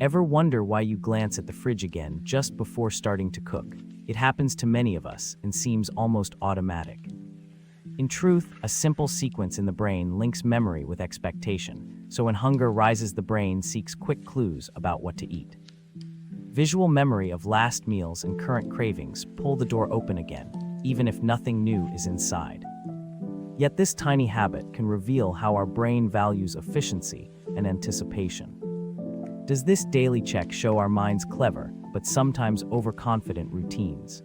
Ever wonder why you glance at the fridge again just before starting to cook? It happens to many of us and seems almost automatic. In truth, a simple sequence in the brain links memory with expectation, so when hunger rises, the brain seeks quick clues about what to eat. Visual memory of last meals and current cravings pull the door open again, even if nothing new is inside. Yet this tiny habit can reveal how our brain values efficiency and anticipation. Does this daily check show our minds clever, but sometimes overconfident routines?